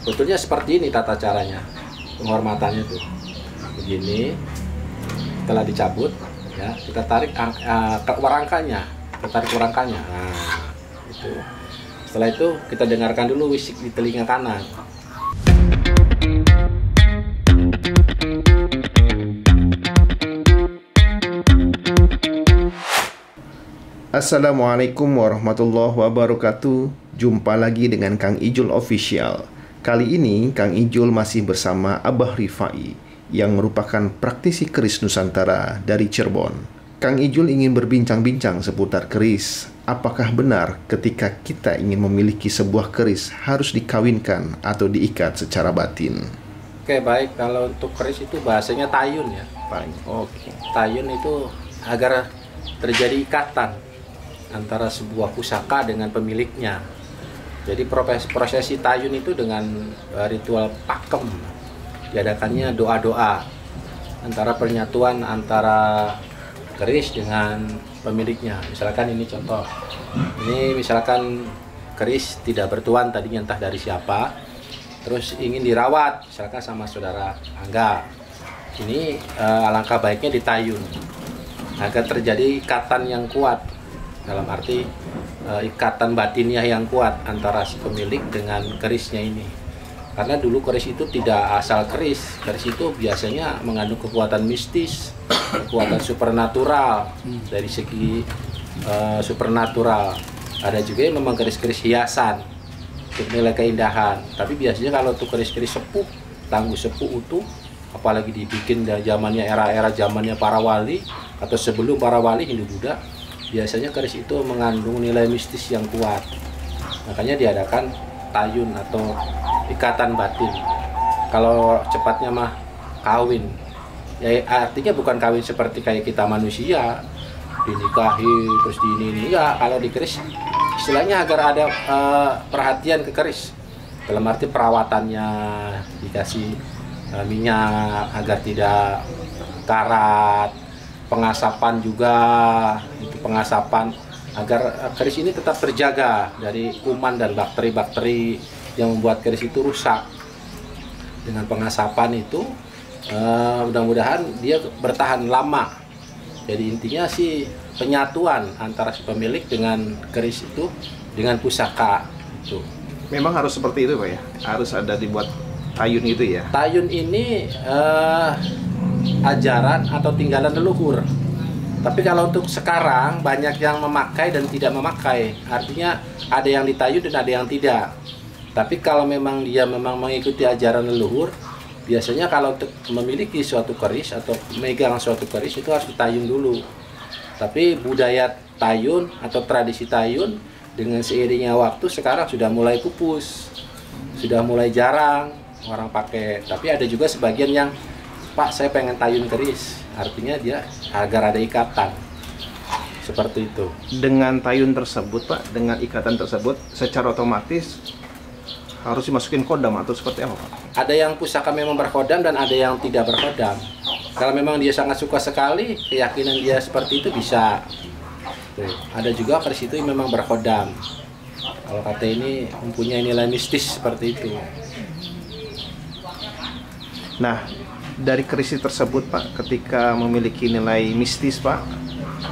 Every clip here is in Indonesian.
Betulnya seperti ini tata caranya, penghormatannya tuh. Begini, setelah dicabut, ya kita tarik ke warangkanya, Nah, itu. Setelah itu kita dengarkan dulu wisik di telinga kanan. Assalamualaikum warahmatullahi wabarakatuh. Jumpa lagi dengan Kang Ijul Official. Kali ini Kang Ijul masih bersama Abah Rifai yang merupakan praktisi keris Nusantara dari Cirebon. Kang Ijul ingin berbincang-bincang seputar keris. Apakah benar ketika kita ingin memiliki sebuah keris harus dikawinkan atau diikat secara batin? Oke, baik. Kalau untuk keris itu bahasanya tayun ya. Oke. Tayun itu agar terjadi ikatan antara sebuah pusaka dengan pemiliknya. Jadi prosesi tayun itu dengan ritual pakem, diadakannya doa-doa antara penyatuan antara keris dengan pemiliknya. Misalkan ini contoh, ini misalkan keris tidak bertuan tadinya entah dari siapa, terus ingin dirawat misalkan sama saudara Angga. Ini alangkah baiknya ditayun agar terjadi ikatan yang kuat, dalam arti ikatan batinnya yang kuat antara si pemilik dengan kerisnya ini. Karena dulu keris itu tidak asal keris itu biasanya mengandung kekuatan mistis, kekuatan supernatural. Dari segi supernatural ada juga yang memang keris-keris hiasan untuk nilai keindahan. Tapi biasanya kalau untuk keris-keris sepuh, tangguh sepuh utuh, apalagi dibikin dari zamannya era zamannya para wali atau sebelum para wali Hindu-Buddha, biasanya keris itu mengandung nilai mistis yang kuat. Makanya diadakan tayun atau ikatan batin. Kalau cepatnya mah kawin. Ya artinya bukan kawin seperti kayak kita manusia, dinikahi terus ini enggak. Kalau di keris istilahnya agar ada perhatian ke keris. Dalam arti perawatannya, dikasih minyak agar tidak karat, pengasapan juga, itu pengasapan agar keris ini tetap terjaga dari kuman dan bakteri-bakteri yang membuat keris itu rusak. Dengan pengasapan itu mudah-mudahan dia bertahan lama. Jadi intinya sih penyatuan antara si pemilik dengan keris itu dengan pusaka itu. Memang harus seperti itu Pak ya? Harus ada dibuat tayun itu ya? Tayun ini ajaran atau tinggalan leluhur. Tapi kalau untuk sekarang banyak yang memakai dan tidak memakai. Artinya ada yang ditayun dan ada yang tidak. Tapi kalau memang dia memang mengikuti ajaran leluhur, biasanya kalau untuk memiliki suatu keris atau megang suatu keris itu harus ditayun dulu. Tapi budaya tayun atau tradisi tayun dengan seiringnya waktu sekarang sudah mulai pupus. Sudah mulai jarang orang pakai. Tapi ada juga sebagian yang, Pak, saya pengen tayun keris, artinya dia agar ada ikatan, seperti itu. Dengan tayun tersebut Pak, dengan ikatan tersebut, secara otomatis harus dimasukin kodam atau seperti apa Pak? Ada yang pusaka memang berkodam dan ada yang tidak berkodam. Kalau memang dia sangat suka sekali, keyakinan dia seperti itu bisa. Tuh. Ada juga keris itu memang berkodam. Kalau kata ini mempunyai nilai mistis seperti itu. Nah, dari keris tersebut Pak, ketika memiliki nilai mistis Pak,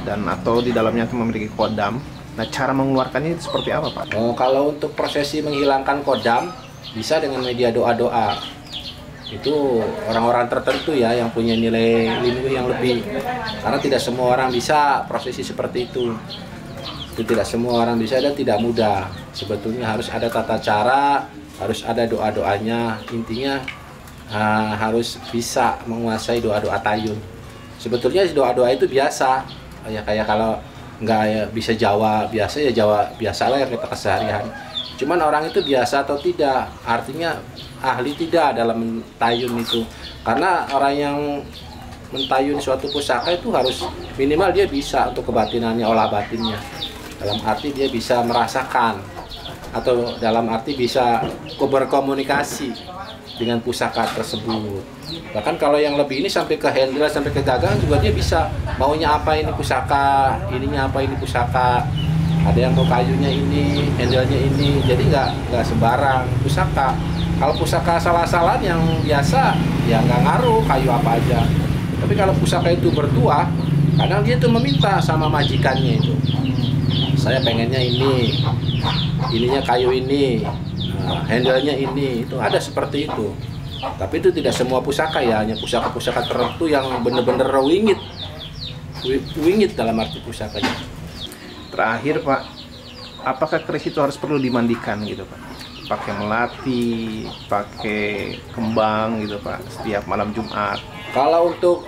dan atau di dalamnya itu memiliki kodam, nah cara mengeluarkannya itu seperti apa Pak? Oh, kalau untuk prosesi menghilangkan kodam bisa dengan media doa-doa. Itu orang-orang tertentu ya yang punya nilai lindung yang lebih. Karena tidak semua orang bisa prosesi seperti itu. Itu tidak semua orang bisa dan tidak mudah. Sebetulnya harus ada tata cara, harus ada doa-doanya. Intinya harus bisa menguasai doa-doa tayun. Sebetulnya doa-doa itu biasa, ya kayak kalau nggak ya bisa Jawa biasa ya Jawa biasalah yang kita keseharian. Cuman orang itu biasa atau tidak, artinya ahli tidak dalam tayun itu. Karena orang yang mentayun suatu pusaka itu harus minimal dia bisa untuk kebatinannya, olah batinnya. Dalam arti dia bisa merasakan atau dalam arti bisa berkomunikasi dengan pusaka tersebut. Bahkan kalau yang lebih ini sampai ke handle, sampai ke gagang juga dia bisa maunya apa ini pusaka, ininya apa ini pusaka. Ada yang mau kayunya ini, handle-nya ini. Jadi nggak sembarang pusaka. Kalau pusaka asal-asalan yang biasa ya nggak ngaruh kayu apa aja. Tapi kalau pusaka itu bertuah, kadang dia tuh meminta sama majikannya itu, saya pengennya ini, ininya kayu ini, handle-nya ini, itu ada seperti itu. Tapi itu tidak semua pusaka ya, hanya pusaka-pusaka tertentu yang benar-benar wingit. Wingit dalam arti pusakanya. Terakhir Pak, apakah keris itu harus perlu dimandikan gitu Pak? Pakai melati, pakai kembang gitu Pak, setiap malam Jumat. Kalau untuk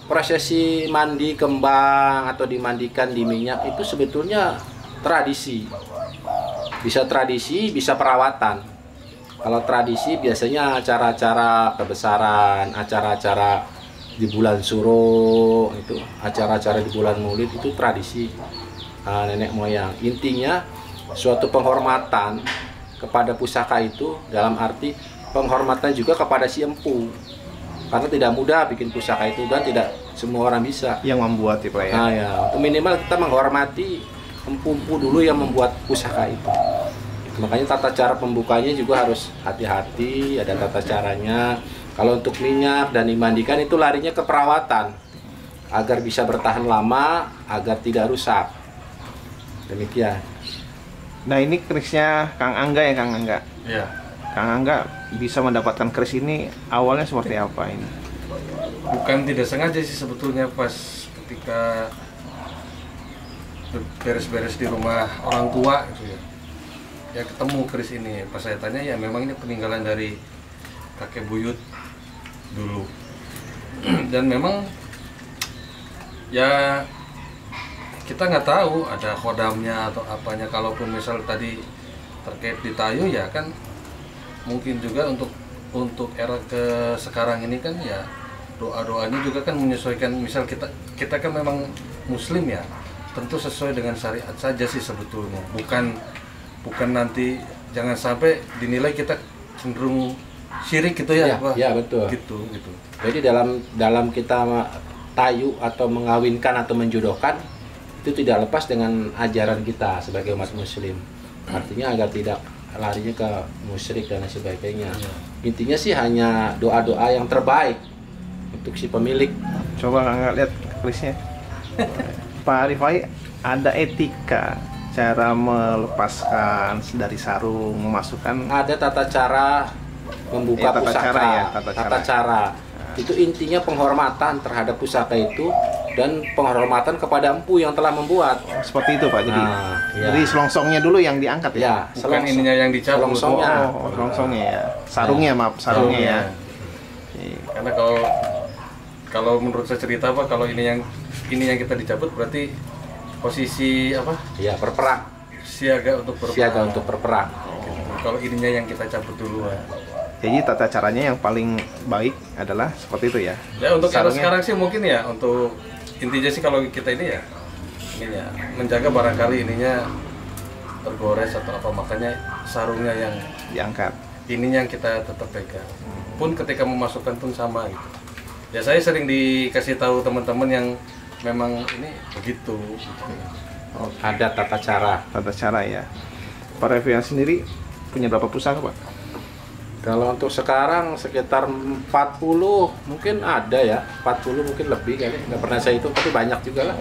prosesi mandi kembang atau dimandikan di minyak itu sebetulnya tradisi. Bisa tradisi, bisa perawatan. Kalau tradisi biasanya acara-acara kebesaran, acara-acara di bulan Suro, itu acara-acara di bulan Maulid itu tradisi nenek moyang. Intinya suatu penghormatan kepada pusaka itu dalam arti penghormatan juga kepada si empu. Karena tidak mudah bikin pusaka itu dan tidak semua orang bisa Yang membuat ya Pak ya? Nah ya, minimal kita menghormati empu-empu dulu yang membuat pusaka itu. Makanya tata cara pembukanya juga harus hati-hati, ada tata caranya. Kalau untuk minyak dan dimandikan itu larinya ke perawatan agar bisa bertahan lama, agar tidak rusak. Demikian. Nah ini kerisnya Kang Angga ya Kang Angga? Iya. Kang Angga bisa mendapatkan keris ini awalnya seperti apa ini? Bukan tidak sengaja sih sebetulnya, pas ketika beres-beres di rumah orang tua gitu ya. Ya ketemu keris ini. Pas saya tanya ya memang ini peninggalan dari kakek buyut dulu. Dan memang ya kita nggak tahu ada khodamnya atau apanya. Kalaupun misal tadi terkait di Tayu ya kan mungkin juga untuk era ke sekarang ini kan ya doa-doanya juga kan menyesuaikan. Misal kita kan memang muslim ya, tentu sesuai dengan syariat saja sih sebetulnya. Bukan nanti jangan sampai dinilai kita cenderung syirik gitu ya, Pak. Ya betul. Gitu. Jadi dalam kita tayu atau mengawinkan atau menjodohkan itu tidak lepas dengan ajaran kita sebagai umat muslim. Artinya agar tidak larinya ke musyrik dan sebagainya. Intinya sih hanya doa-doa yang terbaik untuk si pemilik. Coba nggak lihat kerisnya. Pak Rifai, ada etika cara melepaskan dari sarung, memasukkan. Ada tata cara membuka Tata pusaka. cara ya, Tata cara. Itu intinya penghormatan terhadap pusaka itu dan penghormatan kepada empu yang telah membuat. Seperti itu Pak. Jadi, ya. jadi selongsongnya dulu yang diangkat ya. Ya, Bukan ininya yang dicabut. selongsongnya. Oh, selongsongnya ya. Sarungnya maaf, sarungnya ya. Iya. Karena kalau menurut saya cerita Pak, kalau ini yang kita dicabut berarti posisi apa? Ya, berperang. Siaga untuk berperang. Siaga untuk berperang. Kalau ininya yang kita cabut duluan. Jadi tata caranya yang paling baik adalah seperti itu ya. Ya untuk era Sarungnya- sekarang sih mungkin ya, untuk intinya sih kalau kita ini ya menjaga barangkali ininya tergores atau apa, makanya sarungnya yang diangkat. ininya yang kita tetap pegang. Pun ketika memasukkan pun sama gitu. Ya saya sering dikasih tahu teman-teman yang memang ini begitu. Oh, Ada tata cara. tata cara ya. Pak Revian sendiri punya berapa pusaka Pak? Kalau untuk sekarang sekitar 40 mungkin ada ya, 40 mungkin lebih kali, nggak pernah saya hitung, tapi banyak juga lah,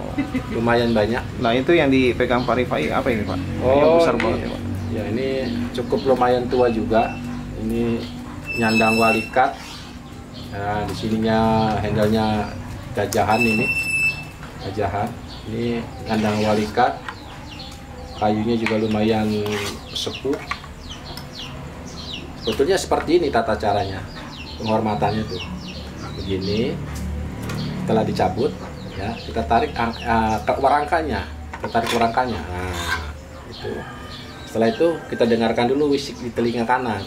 lumayan banyak. Nah itu yang dipegang Pak Rifai apa ini Pak? Yang besar banget ya Pak. Ya ini cukup lumayan tua juga. Ini nyandang walikat. Nah di sininya handle-nya gajahan ini, gajahan. Ini nyandang walikat. Kayunya juga lumayan sepuh. Sebetulnya seperti ini tata caranya, penghormatannya tuh begini. Setelah dicabut ya kita tarik ke warangkanya, nah itu. Setelah itu kita dengarkan dulu wisik di telinga kanan.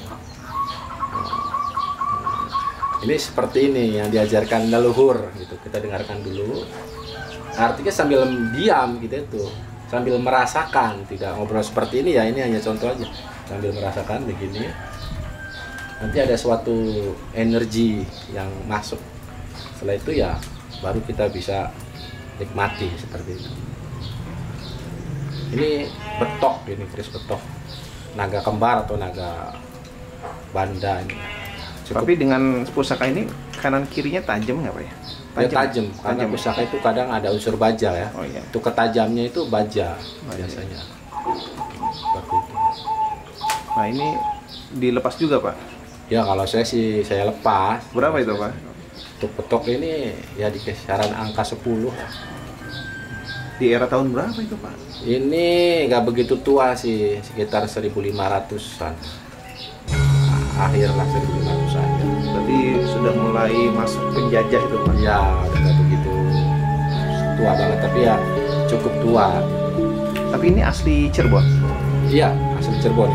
Ini seperti ini yang diajarkan leluhur gitu, kita dengarkan dulu. Artinya sambil diam gitu itu, sambil merasakan, tidak ngobrol seperti ini ya, ini hanya contoh aja, sambil merasakan begini. Nanti ada suatu energi yang masuk. Setelah itu ya baru kita bisa nikmati seperti itu. Ini betok, ini keris betok, naga kembar atau naga banda ini. Tapi dengan pusaka ini kanan kirinya tajam nggak Pak ya? Ya tajam, karena pusaka itu kadang ada unsur baja ya. Oh iya. Itu ketajamnya itu baja biasanya. Seperti itu. Nah ini dilepas juga Pak? Ya kalau saya sih saya lepas. Berapa itu Pak? Untuk petok ini ya di kisaran angka 10. Di era tahun berapa itu Pak? Ini nggak begitu tua sih, sekitar 1500-an. Akhir lah, 1500 akhir. Berarti sudah mulai masuk penjajah itu Pak? Ya udah nggak begitu tua banget, tapi ya cukup tua. Tapi ini asli Cirebon? Iya, asli Cirebon.